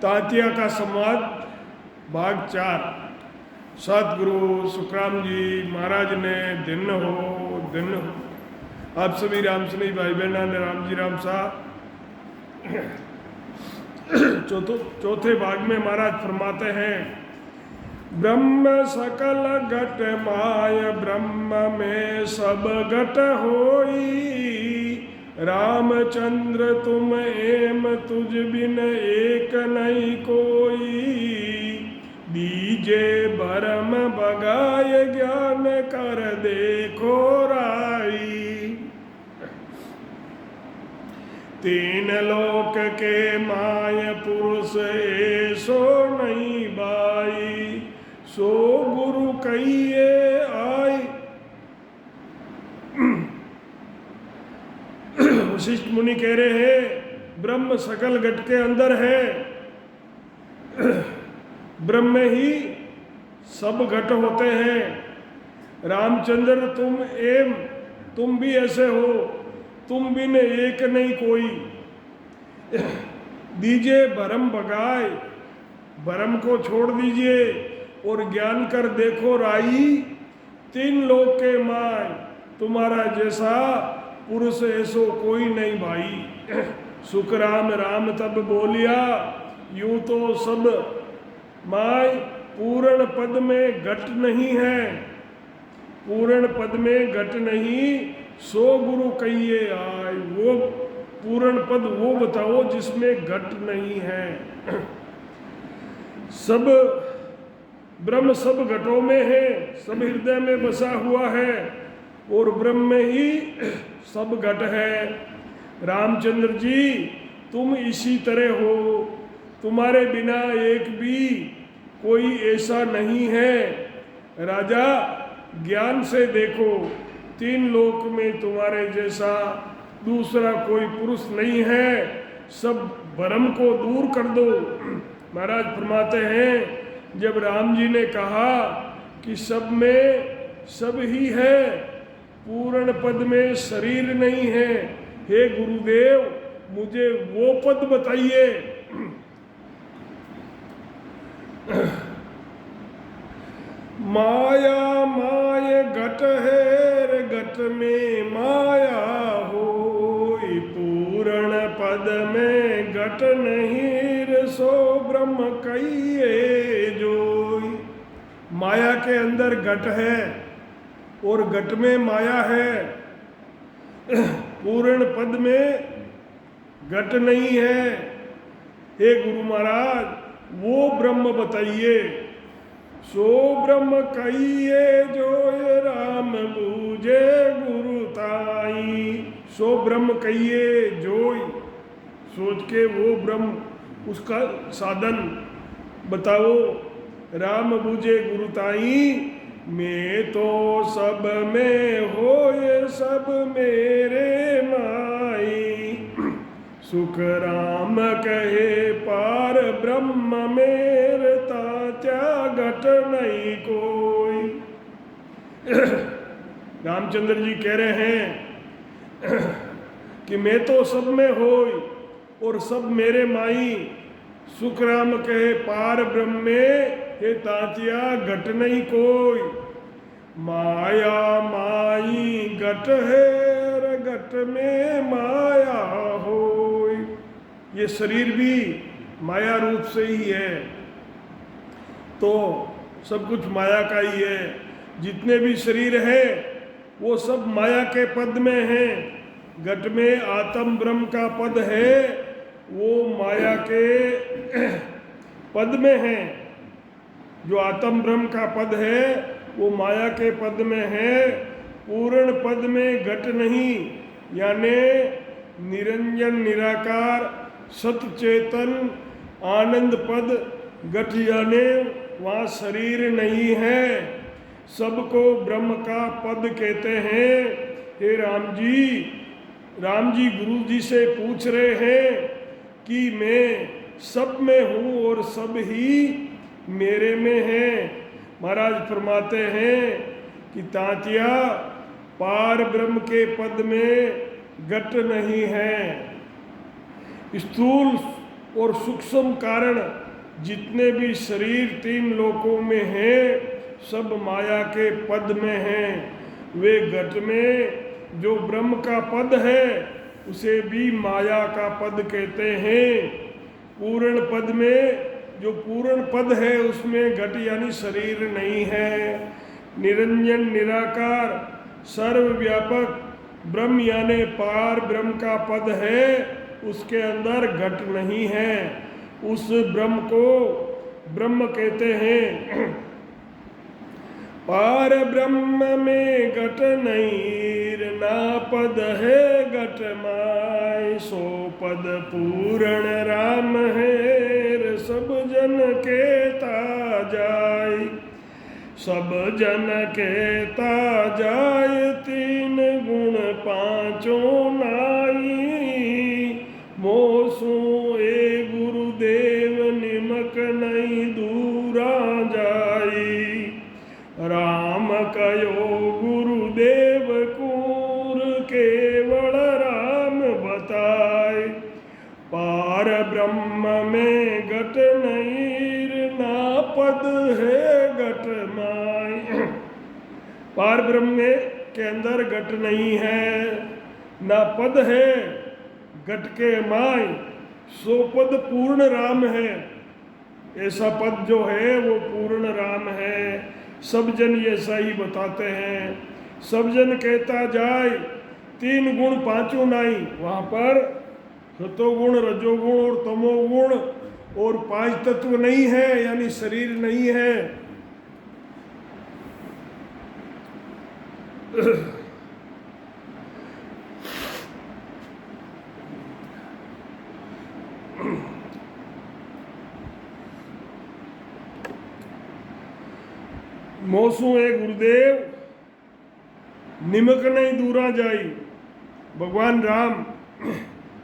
तांतिया का संवाद भाग 4। सतगुरु सुखराम जी महाराज ने दिन हो आप सभी राम स्नेही भाई बहना ने राम जी राम साहब चौथे भाग में महाराज फरमाते हैं, ब्रह्म सकल घट माय ब्रह्म में सब घट होई, रामचंद्र तुम एम तुझ बिन एक नहीं कोई, दीजे भरम बगाय ज्ञान कर देखो राई, तीन लोक के माय पुरुष ऐसो नहीं बाई, सो गुरु कहिए आई। वशिष्ठ मुनि कह रहे हैं, ब्रह्म सकल घट के अंदर है, ब्रह्म में ही सब घट होते हैं। रामचंद्र तुम भी ऐसे हो, तुम बिन एक नहीं कोई, दीजिए भरम भगाए, भरम को छोड़ दीजिए और ज्ञान कर देखो राई, तीन लोक के माय तुम्हारा जैसा पुरुष ऐसो कोई नहीं भाई। सुख राम राम तब बोलिया, यूं तो सब माय पूर्ण पद में घट नहीं है, पूर्ण पद में घट नहीं, सो गुरु कहिए आय। वो पूर्ण पद वो बताओ जिसमें घट नहीं है। सब ब्रह्म सब घटों में है, सब हृदय में बसा हुआ है और ब्रह्म में ही सब घट है। रामचंद्र जी तुम इसी तरह हो, तुम्हारे बिना एक भी कोई ऐसा नहीं है। राजा ज्ञान से देखो, तीन लोक में तुम्हारे जैसा दूसरा कोई पुरुष नहीं है, सब भ्रम को दूर कर दो। महाराज फरमाते हैं, जब राम जी ने कहा कि सब में सब ही है, पूर्ण पद में शरीर नहीं है, हे गुरुदेव मुझे वो पद बताइए। माया माय घट है, घट में माया होई, पूर्ण पद में घट नहीं, सो ब्रह्म कहिए जोई। माया के अंदर घट है और घट में माया है, पूर्ण पद में घट नहीं है। हे गुरु महाराज वो ब्रह्म बताइए। सो ब्रह्म कहिए जो ये राम बूझे गुरु ताई, सो ब्रह्म कहिए जो सोच के वो ब्रह्म उसका साधन बताओ। राम बूझे गुरु ताई, मैं तो सब में हो ये सब मेरे माई, सुख राम कहे पार ब्रह्म मेरे तात्या घट नहीं कोई। रामचंद्र जी कह रहे हैं कि मैं तो सब में होई और सब मेरे माई, सुख राम कहे पार ब्रह्म में हे तातिया घट नहीं कोई। माया माई घट है, घट में माया होई। ये शरीर भी माया रूप से ही है, तो सब कुछ माया का ही है। जितने भी शरीर है वो सब माया के पद में हैं। घट में आत्म ब्रह्म का पद है, वो माया के पद में है। जो आत्म ब्रह्म का पद है वो माया के पद में है, पूर्ण पद में घट नहीं, यानी निरंजन निराकार सत चेतन आनंद पद घट, यानी वहाँ शरीर नहीं है। सबको ब्रह्म का पद कहते हैं। हे राम जी गुरु जी से पूछ रहे हैं कि मैं सब में हूँ और सब ही मेरे में है। महाराज फरमाते हैं कि तांतिया पार ब्रह्म के पद में घट नहीं है। स्थूल और सूक्ष्म कारण जितने भी शरीर तीन लोकों में हैं सब माया के पद में हैं। वे घट में जो ब्रह्म का पद है उसे भी माया का पद कहते हैं। पूर्ण पद में जो पूर्ण पद है उसमें घट यानी शरीर नहीं है। निरंजन निराकार सर्वव्यापक ब्रह्म यानी पार ब्रह्म का पद है, उसके अंदर घट नहीं है। उस ब्रह्म को ब्रह्म कहते हैं। पार ब्रह्म में घट नहीं ना पद है घट माय, सो पद पूर्ण राम है सब जन कहता जाय। सब जन कहता जाय तीन गुण पांचों नाई, मोसू ए गुरुदेव निमक नहीं दूरा जाई। राम कयो गुरुदेव कूर केवल राम बताए, पार ब्रह्म में घट नहीं ना पद है घट माय। पार ब्रह्म के अंदर घट नहीं है ना पद है घट के माय, सो पद पूर्ण राम है। ऐसा पद जो है वो पूर्ण राम है। सब जन ये सही बताते हैं। सब जन कहता जाए तीन गुण पांचों नाई, वहाँ पर सतोगुण रजोगुण और तमोगुण और पांच तत्व नहीं है यानी शरीर नहीं है। मोसू ए गुरुदेव निमक नहीं दूरा जाई। भगवान राम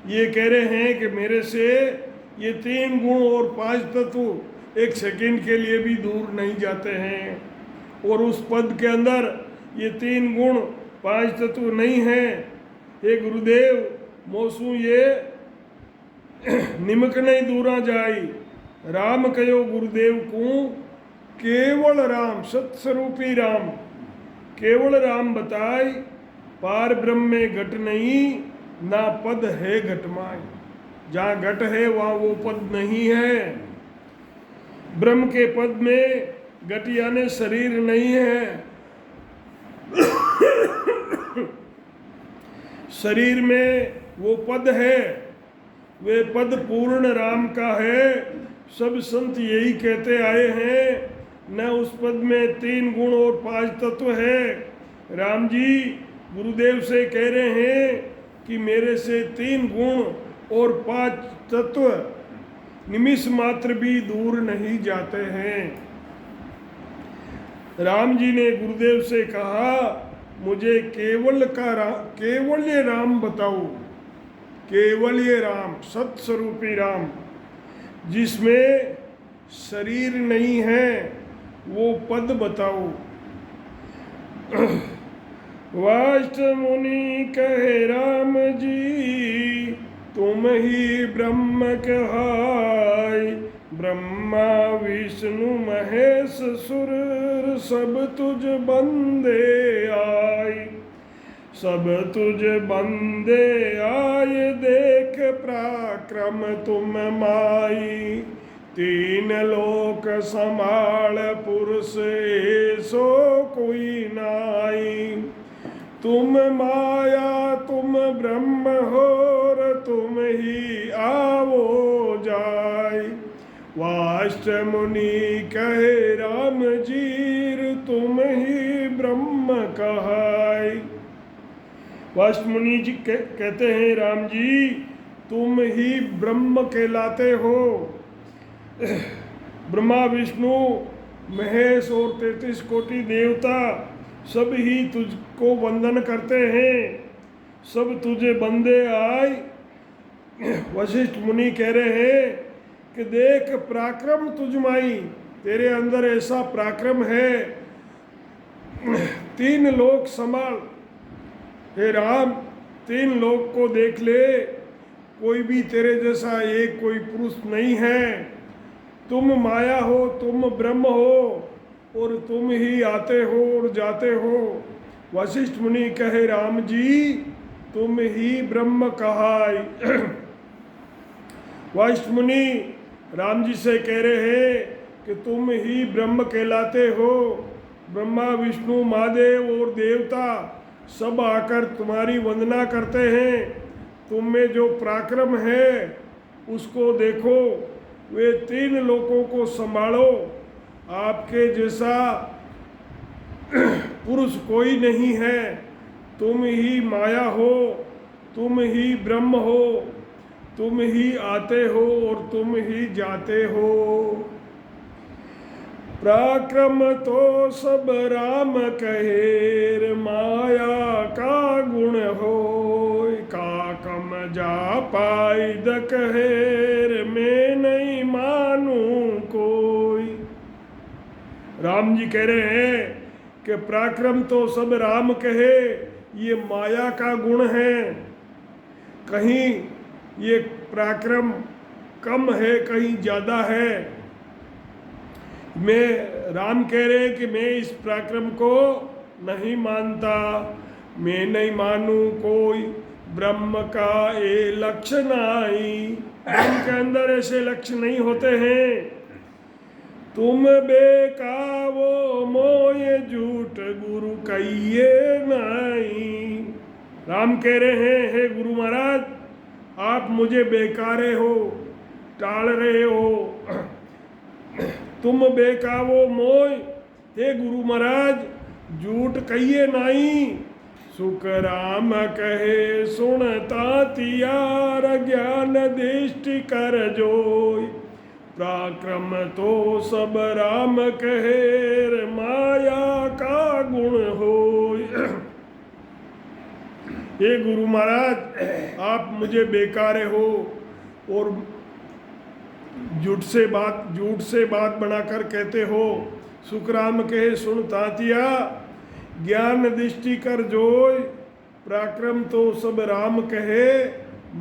ये कह रहे हैं कि मेरे से ये तीन गुण और पांच तत्व एक सेकंड के लिए भी दूर नहीं जाते हैं। और उस पद के अंदर ये तीन गुण पांच तत्व नहीं हैं। हे गुरुदेव मोसू ये निमक नहीं दूरा जाई। राम कहो गुरुदेव को केवल राम सत्स्वरूपी राम, केवल राम बताए। पार ब्रह्म में घट नहीं ना पद है घट माय। जहाँ घट है वहाँ वो पद नहीं है। ब्रह्म के पद में घट यानी शरीर नहीं है। शरीर में वो पद है, वे पद पूर्ण राम का है। सब संत यही कहते आए हैं। न उस पद में तीन गुण और पांच तत्व है। राम जी गुरुदेव से कह रहे हैं कि मेरे से तीन गुण और पांच तत्व निमिष मात्र भी दूर नहीं जाते हैं। राम जी ने गुरुदेव से कहा मुझे केवल ये राम बताओ, केवल ये राम सत्स्वरूपी राम जिसमें शरीर नहीं है वो पद बताओ। वाष्ट मुनि कहे राम जी तुम ही ब्रह्म कहाय। ब्रह्मा विष्णु महेश सुर सब तुझ बंदे आय। सब तुझ बंदे आए देख पराक्रम तुम माई। तीन लोक संभाल पुरुष सो कोई नाई। तुम माया तुम ब्रह्म होर तुम ही आवो जाय। वाष्ट मुनि कहे राम जीर तुम ही ब्रह्म कहाय। वाष्ट मुनि जी कहते हैं राम जी तुम ही ब्रह्म कहलाते हो। ब्रह्मा विष्णु महेश और 33 कोटि देवता सब ही तुझको वंदन करते हैं। सब तुझे बंदे आए। वशिष्ठ मुनि कह रहे हैं कि देख पराक्रम तुझमाई, तेरे अंदर ऐसा पराक्रम है। तीन लोक संभाल, हे राम तीन लोक को देख ले। कोई भी तेरे जैसा एक कोई पुरुष नहीं है। तुम माया हो, तुम ब्रह्म हो, और तुम ही आते हो और जाते हो। वशिष्ठ मुनि कहे, राम जी तुम ही ब्रह्म कहाय। वशिष्ठ मुनि राम जी से कह रहे हैं कि तुम ही ब्रह्म कहलाते हो। ब्रह्मा विष्णु महादेव और देवता सब आकर तुम्हारी वंदना करते हैं। तुम में जो पराक्रम है उसको देखो, वे 3 लोकों को संभालो। आपके जैसा पुरुष कोई नहीं है। तुम ही माया हो, तुम ही ब्रह्म हो, तुम ही आते हो और तुम ही जाते हो। पराक्रम तो सब राम कहेर, माया का गुण हो। काकम जा पाइद कहेर, मैं नहीं मानूं कोई। राम जी कह रहे हैं कि पराक्रम तो सब राम कहे, ये माया का गुण है। कहीं ये पराक्रम कम है, कहीं ज़्यादा है। मैं राम कह रहे हैं कि मैं इस पराक्रम को नहीं मानता। मैं नहीं मानूं कोई ब्रह्म का ये लक्ष्य नहीं। ब्रह्म के अंदर ऐसे लक्ष्य नहीं होते हैं। तुम बेकावो मोय झूठ गुरु कहिए नहीं। राम कह रहे हैं, हे गुरु महाराज आप मुझे बेकारे हो, टाल रहे हो। तुम बेकावो मोय, हे गुरु महाराज झूठ कहिए नहीं। सुख राम कहे सुनता तियार, ज्ञान दृष्टि कर जोय। पराक्रम तो सब राम कहे, माया का गुण होय। हे गुरु महाराज आप मुझे बेकारे हो और झूठ से बात बनाकर कहते हो। सुखराम कहे सुन तातिया, ज्ञान दृष्टि कर जोय। पराक्रम तो सब राम कहे,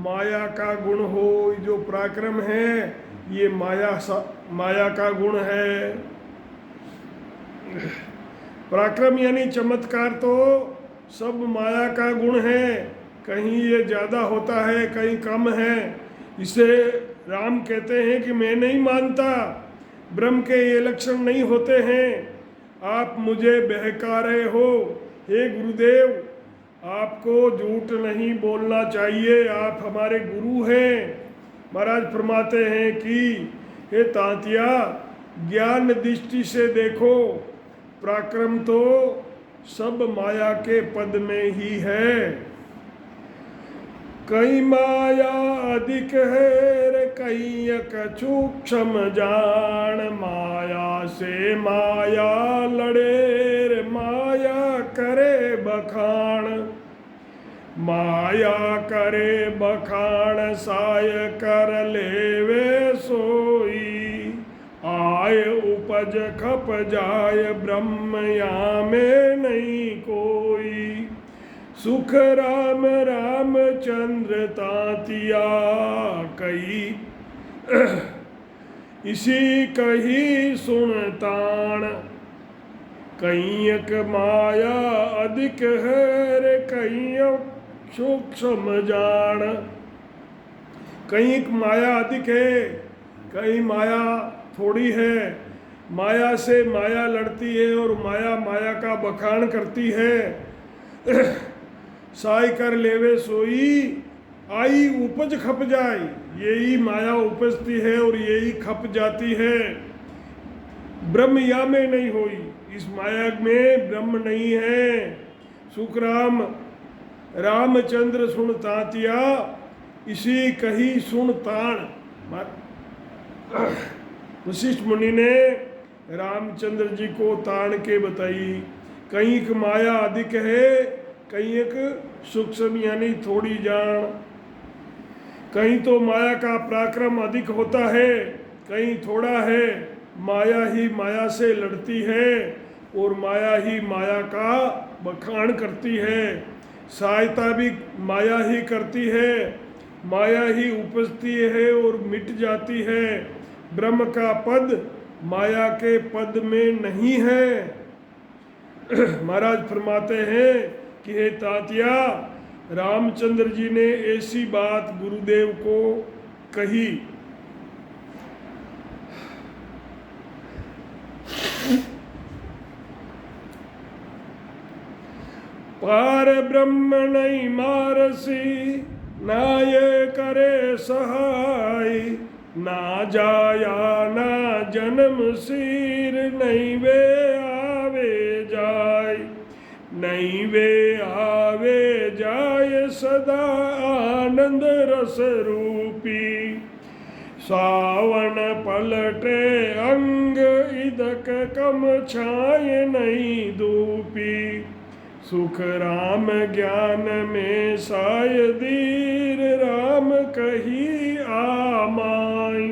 माया का गुण हो। जो पराक्रम है ये माया का गुण है। पराक्रम यानी चमत्कार तो सब माया का गुण है। कहीं ये ज़्यादा होता है, कहीं कम है। इसे राम कहते हैं कि मैं नहीं मानता, ब्रह्म के ये लक्षण नहीं होते हैं। आप मुझे बहका रहे हो। हे गुरुदेव आपको झूठ नहीं बोलना चाहिए, आप हमारे गुरु हैं। महाराज फरमाते हैं कि हे तांतिया ज्ञान दृष्टि से देखो, पराक्रम तो सब माया के पद में ही है। कई माया अधिक है रे, कई सूक्ष्म जान। माया से माया लड़े रे, माया करे बखान। माया करे बखान, साय कर लेवे सोई। आय उपज खप जाय, ब्रह्म या में नहीं कोई। सुख राम रामचंद्र तातिया कही, इसी कही सुनतान। कहीं एक माया अधिक है रे, कहीं सूक्ष्म जान। कहीं एक माया अधिक है, कहीं माया थोड़ी है। माया से माया लड़ती है और माया माया का बखान करती है। साई कर लेवे सोई, आई उपज खप जाए। यही माया उपजती है और यही खप जाती है। ब्रह्म या में नहीं हुई, इस माया में ब्रह्म नहीं है। सुखराम रामचंद्र सुन तातिया, इसी कही सुन ताण। वशिष्ठ मुनि ने रामचंद्र जी को ताण के बताई। कहीं एक माया अधिक है, कहीं एक सूक्ष्म यानी थोड़ी जान। कहीं तो माया का पराक्रम अधिक होता है, कहीं थोड़ा है। माया ही माया से लड़ती है और माया ही माया का बखान करती है। सहायता भी माया ही करती है। माया ही उपजती है और मिट जाती है। ब्रह्म का पद माया के पद में नहीं है। महाराज फरमाते हैं कि हे तातिया, रामचंद्र जी ने ऐसी बात गुरुदेव को कही। पार ब्रह्म नहीं मारसी, ना ये करे सहाय, ना जाया ना जन्म सिर, नहीं वे आवे जाय, नहीं वे आवे जाय सदा आनंद रस रूपी। सावन पलटे अंग इदक कम छाय नहीं धूपी, सुख राम ज्ञान में सायदीर, राम कही आमाय।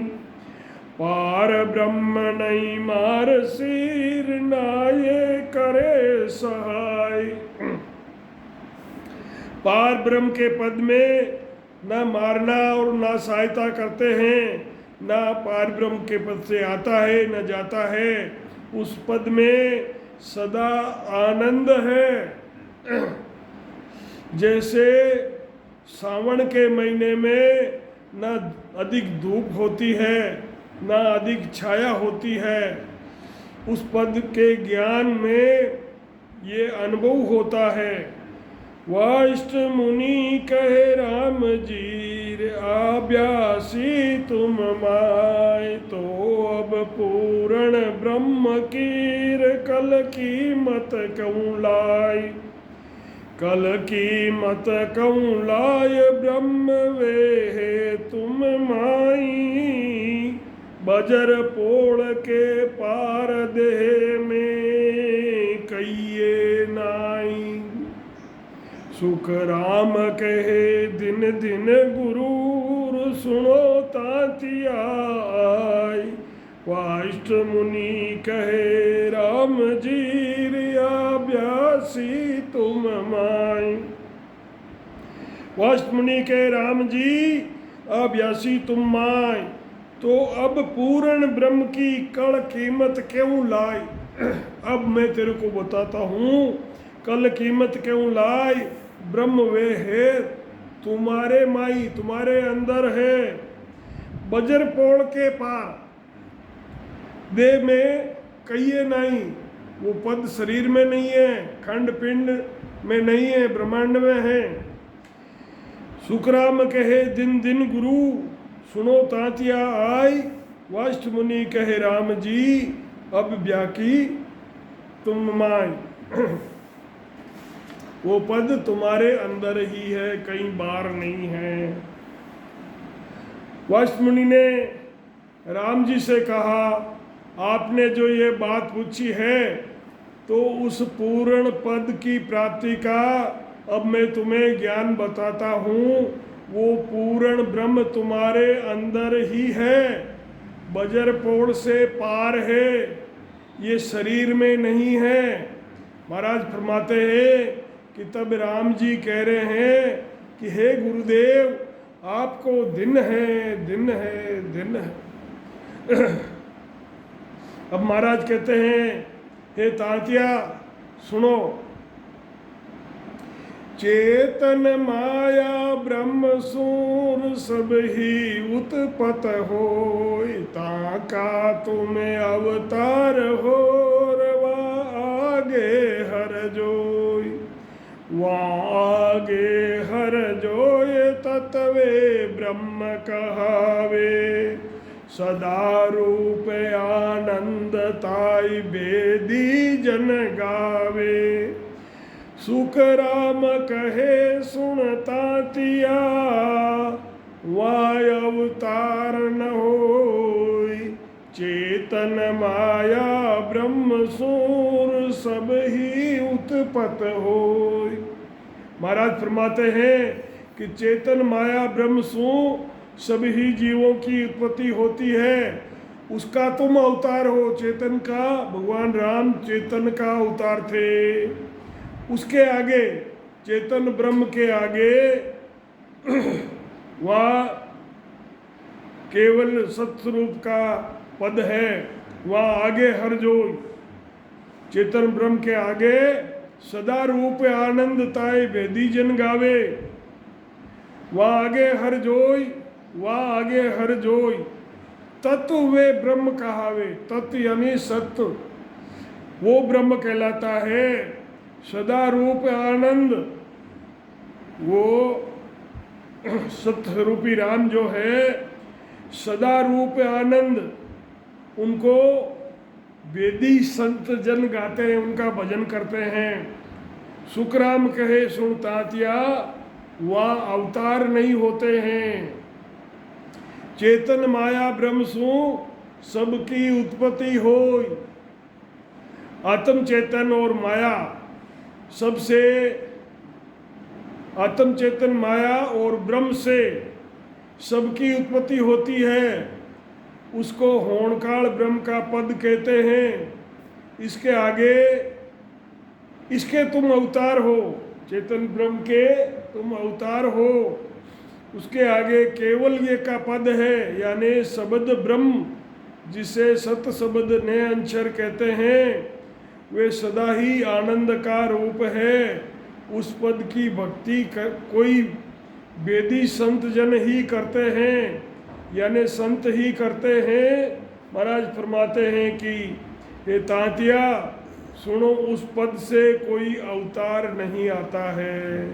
पार ब्रह्म नहीं मार सिर, नाये करे सहाय। पार ब्रह्म के पद में न मारना और न सहायता करते हैं, न पार ब्रह्म के पद से आता है न जाता है। उस पद में सदा आनंद है। जैसे सावन के महीने में न अधिक धूप होती है न अधिक छाया होती है, उस पद के ज्ञान में ये अनुभव होता है। वाष्ट मुनि कहे राम जी, आभ्यासी तुम माय, तो अब पूर्ण ब्रह्म कीर, कल की मत क्यों लाई। कल की मत क्यों लाय, ब्रह्म वे है तुम माई। बजर पोड़ के पार देह में कहिए नाई। सुख राम कहे दिन दिन गुरूर, सुनो तातिया आय। वाष्ट मुनि कहे राम जी, अभ्यासी तुम माय। वाष्ट मुनि कहे राम जी, अभ्यासी तुम माय, तो अब पूर्ण ब्रह्म की कल कीमत क्यों लाई। अब मैं तेरे को बताता हूँ कल कीमत क्यों लाई। ब्रह्म वे है तुम्हारे माई, तुम्हारे अंदर है। बजर पोड़ के पार देह में कहिए नहीं। वो पद शरीर में नहीं है, खंड पिंड में नहीं है, ब्रह्मांड में है। सुखराम कहे दिन दिन गुरु, सुनो तातिया आय। वाष्ट मुनि कहे राम जी, अब ब्याकी तुम माय। वो पद तुम्हारे अंदर ही है, कहीं बाहर नहीं है। वाष्ट मुनि ने राम जी से कहा, आपने जो ये बात पूछी है तो उस पूर्ण पद की प्राप्ति का अब मैं तुम्हें ज्ञान बताता हूँ। वो पूर्ण ब्रह्म तुम्हारे अंदर ही है, बजर पोड़ से पार है, ये शरीर में नहीं है। महाराज फरमाते हैं कि तब राम जी कह रहे हैं कि हे गुरुदेव, आपको दिन है दिन है दिन है। अब महाराज कहते हैं, हे तातिया सुनो। चेतन माया ब्रह्म सूर, सब ही उत्पत होय। ताका तुम अवतार हो, रवा आगे हर जोय। आगे हर जोय तत्वे ब्रह्म कहावे। सदा रूप आनंद ताई बेदी जन गावे। सुख राम कहे सुन तातिया, वाय अवतार न होय। चेतन माया ब्रह्म सूर, सब ही उत्पत होय। महाराज फरमाते हैं कि चेतन माया ब्रह्म सूर सभी जीवों की उत्पत्ति होती है, उसका तुम अवतार हो। चेतन का भगवान राम चेतन का अवतार थे। उसके आगे चेतन ब्रह्म के आगे वहाँ केवल सत्स्वरूप का पद है। वहाँ आगे हर जोई, चेतन ब्रह्म के आगे सदा रूप आनंद ताए भेदी जन गावे। वहाँ आगे हर जोई, वहाँ आगे हर जोई, तत्व वे ब्रह्म कहावे। तत्व यानी सत्य, वो ब्रह्म कहलाता है। सदा रूप आनंद, वो सत्य रूपी राम जो है, सदा रूप आनंद, उनको वेदी संत जन गाते हैं, उनका भजन करते हैं। सुखराम कहे सुन तातिया, वहाँ अवतार नहीं होते हैं। चेतन माया ब्रह्म सु सबकी उत्पत्ति होय। आत्म चेतन और माया सबसे, आत्म चेतन माया और ब्रह्म से सबकी उत्पत्ति होती है। उसको होणकाल ब्रह्म का पद कहते हैं। इसके आगे, इसके तुम अवतार हो, चेतन ब्रह्म के तुम अवतार हो। उसके आगे केवल ये का पद है, यानी शब्द ब्रह्म, जिसे सत शब्द ने अंशर कहते हैं, वे सदा ही आनंद का रूप है। उस पद की भक्ति कोई वेदी संत जन ही करते हैं, यानी संत ही करते हैं। महाराज फरमाते हैं कि ये तांतिया सुनो, उस पद से कोई अवतार नहीं आता है।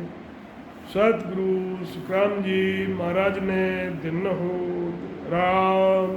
सतगुरु सुखराम जी महाराज ने दिन हो राम।